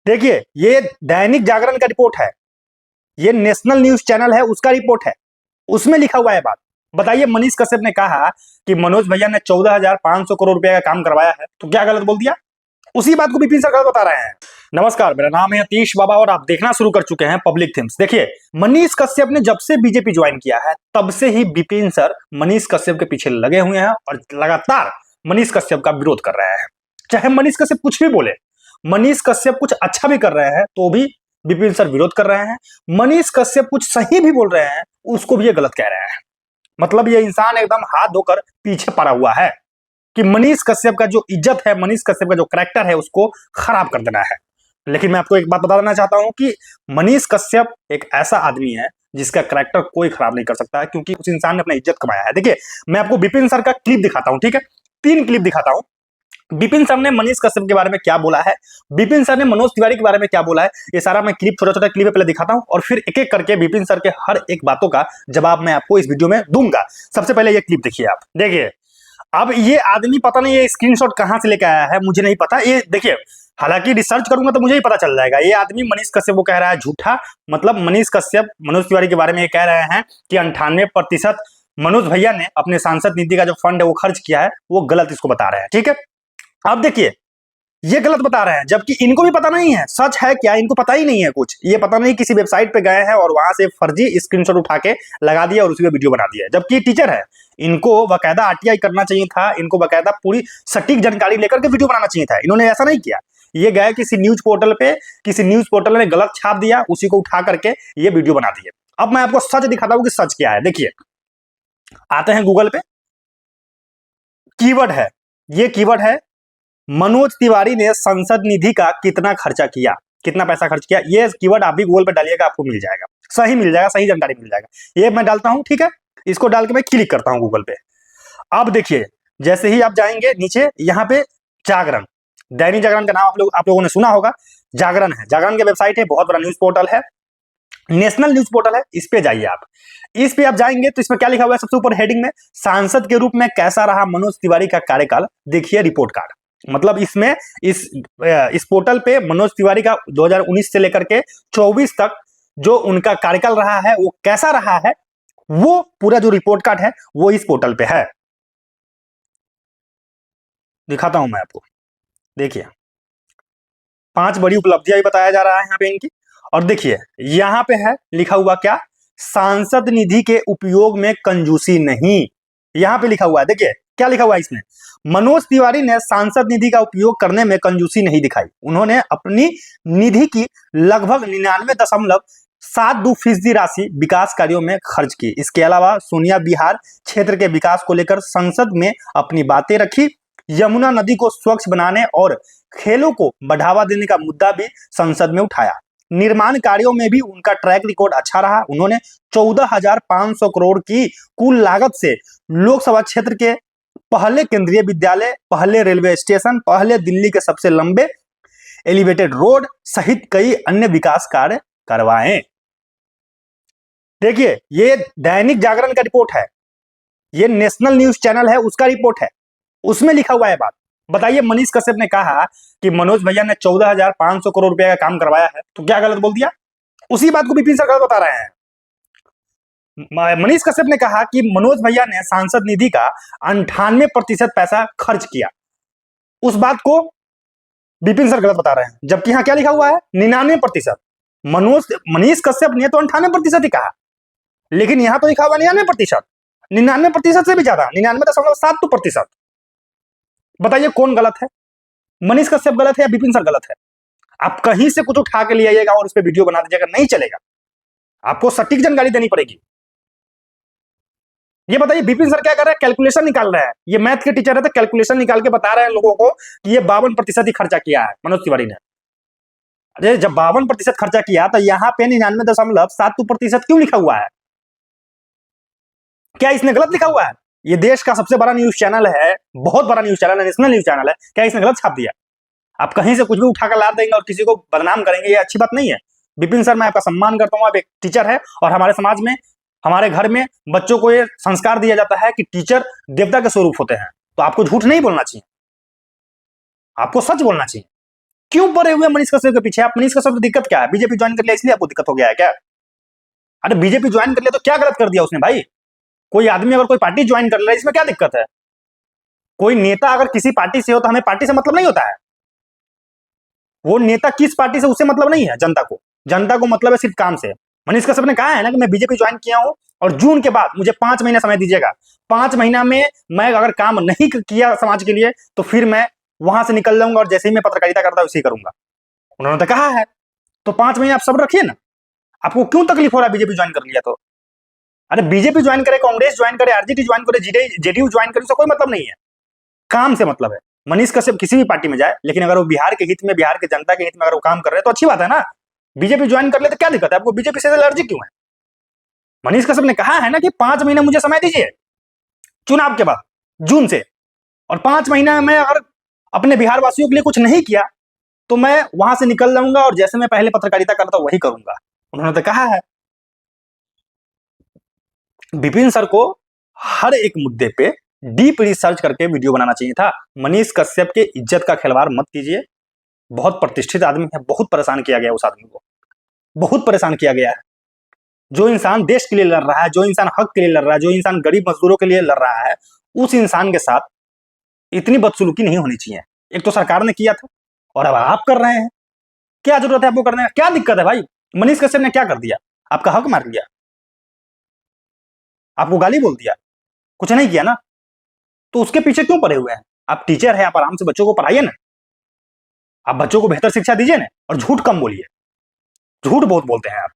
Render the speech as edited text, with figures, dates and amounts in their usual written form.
देखिए, ये दैनिक जागरण का रिपोर्ट है, ये नेशनल न्यूज चैनल है उसका रिपोर्ट है, उसमें लिखा हुआ है बात। बताइए, मनीष कश्यप ने कहा कि मनोज भैया ने 14,500 करोड़ रुपए का काम करवाया है, तो क्या गलत बोल दिया? उसी बात को विपिन सर गलत बता रहे हैं। नमस्कार, मेरा नाम है अतीश बाबा और आप देखना शुरू कर चुके हैं पब्लिक थिम्स। देखिए, मनीष कश्यप ने जब से बीजेपी ज्वाइन किया है तब से ही विपिन सर मनीष कश्यप के पीछे लगे हुए हैं और लगातार मनीष कश्यप का विरोध कर रहे हैं। चाहे मनीष कश्यप कुछ भी बोले, मनीष कश्यप कुछ अच्छा भी कर रहे हैं तो भी विपिन सर विरोध कर रहे हैं। मनीष कश्यप कुछ सही भी बोल रहे हैं, उसको भी ये गलत कह रहे हैं। मतलब ये इंसान एकदम हाथ धोकर पीछे पड़ा हुआ है कि मनीष कश्यप का जो इज्जत है, मनीष कश्यप का जो करैक्टर है, उसको खराब कर देना है। लेकिन मैं आपको एक बात बता देना चाहता हूं कि मनीष कश्यप एक ऐसा आदमी है जिसका करैक्टर कोई खराब नहीं कर सकता है, क्योंकि उस इंसान ने अपना इज्जत कमाया है। देखिए, मैं आपको विपिन सर का क्लिप दिखाता हूं, ठीक है? 3 क्लिप दिखाता हूं। विपिन सर ने मनीष कश्यप के बारे में क्या बोला है, विपिन सर ने मनोज तिवारी के बारे में क्या बोला है, ये सारा मैं क्लिप छोटा छोटा क्लिप पहले दिखाता हूं और फिर एक एक करके विपिन सर के हर एक बातों का जवाब मैं आपको इस वीडियो में दूंगा। सबसे पहले ये क्लिप देखिए आप। देखिए, अब ये आदमी पता नहीं ये स्क्रीनशॉट कहां से लेकर आया है, मुझे नहीं पता। ये देखिए, हालांकि रिसर्च करूंगा तो मुझे ही पता चल जाएगा। ये आदमी मनीष कश्यप को कह रहा है झूठा। मतलब मनीष कश्यप मनोज तिवारी के बारे में ये कह रहे हैं कि 98% मनोज भैया ने अपने सांसद निधि का जो फंड है वो खर्च किया है, वो गलत इसको बता रहे हैं, ठीक है? अब देखिए, ये गलत बता रहे हैं, जबकि इनको भी पता नहीं है सच है क्या, इनको पता ही नहीं है कुछ। ये पता नहीं किसी वेबसाइट पे गए हैं और वहां से फर्जी स्क्रीनशॉट उठा के लगा दिया और उसी पे वीडियो बना दिया, जबकि टीचर है। इनको बाकायदा आरटीआई करना चाहिए था, इनको बाकायदा पूरी सटीक जानकारी लेकर के वीडियो बनाना चाहिए था। इन्होंने ऐसा नहीं किया। ये गए किसी न्यूज पोर्टल पे, किसी न्यूज पोर्टल ने गलत छाप दिया, उसी को उठा करके ये वीडियो बना दिए। अब मैं आपको सच दिखाता हूं कि सच क्या है। देखिए, आते हैं गूगल पे, कीवर्ड है, ये कीवर्ड है मनोज तिवारी ने संसद निधि का कितना खर्चा किया, कितना पैसा खर्च किया। ये कीवर्ड आप भी गूगल पे डालिएगा, आपको मिल जाएगा, सही मिल जाएगा, सही जानकारी मिल जाएगा। ये मैं डालता हूं, ठीक है? इसको डाल के मैं क्लिक करता हूं गूगल पे। अब देखिए, जैसे ही आप जाएंगे नीचे, यहाँ पे जागरण, दैनिक जागरण का नाम आप लोगों ने सुना होगा। जागरण है, जागरण की वेबसाइट है, बहुत बड़ा न्यूज पोर्टल है, नेशनल न्यूज पोर्टल है। इस पे जाइए आप। इस पे आप जाएंगे तो इसमें क्या लिखा हुआ है सबसे ऊपर हेडिंग में, सांसद के रूप में कैसा रहा मनोज तिवारी का कार्यकाल, देखिए रिपोर्ट कार्ड। मतलब इसमें इस पोर्टल पे मनोज तिवारी का 2019 से लेकर के 24 तक जो उनका कार्यकाल रहा है वो कैसा रहा है, वो पूरा जो रिपोर्ट कार्ड है वो इस पोर्टल पे है। दिखाता हूं मैं आपको। देखिए, 5 बड़ी उपलब्धियां बताया जा रहा है यहाँ पे इनकी। और देखिए, यहां पे है लिखा हुआ क्या, सांसद निधि के उपयोग में कंजूसी नहीं। यहां पे लिखा हुआ है, देखिए क्या लिखा हुआ है इसमें, मनोज तिवारी ने सांसद निधि का उपयोग करने में कंजूसी नहीं दिखाई। उन्होंने अपनी निधि की लगभग 99.72% राशि विकास कार्यों में खर्च की। इसके अलावा सोनिया बिहार क्षेत्र के विकास को लेकर संसद में अपनी बातें रखी। यमुना नदी को स्वच्छ बनाने और खेलों को बढ़ावा देने का मुद्दा भी संसद में उठाया। निर्माण कार्यों में भी उनका ट्रैक रिकॉर्ड अच्छा रहा। उन्होंने 14,500 करोड़ की कुल लागत से लोकसभा क्षेत्र के पहले केंद्रीय विद्यालय, पहले रेलवे स्टेशन, पहले दिल्ली के सबसे लंबे एलिवेटेड रोड सहित कई अन्य विकास कार्य करवाए। देखिए, ये दैनिक जागरण का रिपोर्ट है, ये नेशनल न्यूज चैनल है उसका रिपोर्ट है, उसमें लिखा हुआ है बात। बताइए, मनीष कश्यप ने कहा कि मनोज भैया ने 14,500 करोड़ रुपए का काम करवाया है, तो क्या गलत बोल दिया? उसी बात को विपिन सर गलत बता रहे हैं। मनीष कश्यप ने कहा कि मनोज भैया ने सांसद निधि का 98% पैसा खर्च किया, उस बात को विपिन सर गलत बता रहे हैं। जबकि यहां क्या लिखा हुआ है, 99%। मनीष कश्यप ने तो 98% ही कहा, लेकिन यहां तो लिखा हुआ 99%, 99% से भी ज्यादा, 99.7%। बताइए कौन गलत है, मनीष कश्यप गलत है या विपिन सर गलत है? आप कहीं से कुछ उठा के ले आइएगा और उस पर वीडियो बना दीजिएगा, नहीं चलेगा। आपको सटीक जानकारी देनी पड़ेगी। ये बताइए, विपिन सर क्या कर रहे हैं, कैलकुलेशन निकाल रहे हैं। ये मैथ के टीचर है तो कैलकुलेशन निकाल के बता रहे हैं लोगों को कि ये 52% ही खर्चा किया है मनोज तिवारी ने। अरे जब 52% खर्चा किया तो यहाँ पे 99.72% क्यों लिखा हुआ है? क्या इसने गलत लिखा हुआ है? ये देश का सबसे बड़ा न्यूज चैनल है, बहुत बड़ा न्यूज चैनल है, नेशनल न्यूज चैनल है, क्या इसने गलत छाप दिया? आप कहीं से कुछ भी उठाकर ला देंगे और किसी को बदनाम करेंगे, ये अच्छी बात नहीं है। विपिन सर, मैं आपका सम्मान करता हूं, आप एक टीचर है और हमारे समाज में, हमारे घर में बच्चों को ये संस्कार दिया जाता है कि टीचर देवता के स्वरूप होते हैं। तो आपको झूठ नहीं बोलना चाहिए, आपको सच बोलना चाहिए। क्यों पड़े हुए मनीष कश्यप के पीछे आप? मनीष कश्यप को दिक्कत क्या है? बीजेपी ज्वाइन कर लिया इसलिए आपको दिक्कत हो गया है क्या? अरे बीजेपी ज्वाइन कर लिया तो क्या गलत कर दिया उसने भाई? कोई आदमी अगर कोई पार्टी ज्वाइन कर ले रहा है इसमें क्या दिक्कत है? कोई नेता अगर किसी पार्टी से हो तो हमें पार्टी से मतलब नहीं होता है। वो नेता किस पार्टी से उससे मतलब नहीं है। जनता को मतलब है सिर्फ काम से। मनीष कश्यप ने कहा है ना कि मैं बीजेपी ज्वाइन किया हूं और जून के बाद मुझे 5 महीना समय दीजिएगा। 5 महीना में मैं अगर काम नहीं किया समाज के लिए तो फिर मैं वहां से निकल जाऊंगा और जैसे ही मैं पत्रकारिता करता हूं उसी करूंगा। उन्होंने तो कहा है, तो 5 महीने आप सब रखिए ना। आपको क्यों तकलीफ हो रहा है बीजेपी ज्वाइन कर लिया तो? अरे बीजेपी ज्वाइन करे, कांग्रेस ज्वाइन करे, आरजेडी ज्वाइन करे, जेडीयू ज्वाइन करे, उसका कोई मतलब नहीं है। काम से मतलब है। मनीष कश्यप किसी भी पार्टी में जाए, लेकिन अगर वो बिहार के हित में, बिहार के जनता के हित में अगर वो काम कर रहे हैं तो अच्छी बात है ना। बीजेपी ज्वाइन कर ले तो क्या दिक्कत है? आपको बीजेपी से एलर्जी क्यों है? मनीष कश्यप ने कहा है ना कि 5 महीने मुझे समय दीजिए चुनाव के बाद, जून से, और 5 महीना में अगर अपने बिहार वासियों के लिए कुछ नहीं किया तो मैं वहां से निकल जाऊंगा और जैसे मैं पहले पत्रकारिता करता वही करूंगा। उन्होंने तो कहा है। विपिन सर को हर एक मुद्दे पे डीप रिसर्च करके वीडियो बनाना चाहिए था। मनीष कश्यप के इज्जत का खिलवाड़ मत कीजिए। बहुत प्रतिष्ठित आदमी है, बहुत परेशान किया गया उस आदमी को, बहुत परेशान किया गया है। जो इंसान देश के लिए लड़ रहा है, जो इंसान हक के लिए लड़ रहा है, जो इंसान गरीब मजदूरों के लिए लड़ रहा है, उस इंसान के साथ इतनी बदसलूकी नहीं होनी चाहिए। एक तो सरकार ने किया था और अब आप कर रहे हैं। क्या जरूरत है आपको करने का? क्या दिक्कत है भाई? मनीष कश्यप ने क्या कर दिया? आपका हक मार लिया, आपको गाली बोल दिया, कुछ नहीं किया ना, तो उसके पीछे क्यों पड़े हुए हैं? आप टीचर है, आप आराम से बच्चों को पढ़ाइए ना, आप बच्चों को बेहतर शिक्षा दीजिए ना, और झूठ कम बोलिए। झूठ बहुत बोलते हैं आप।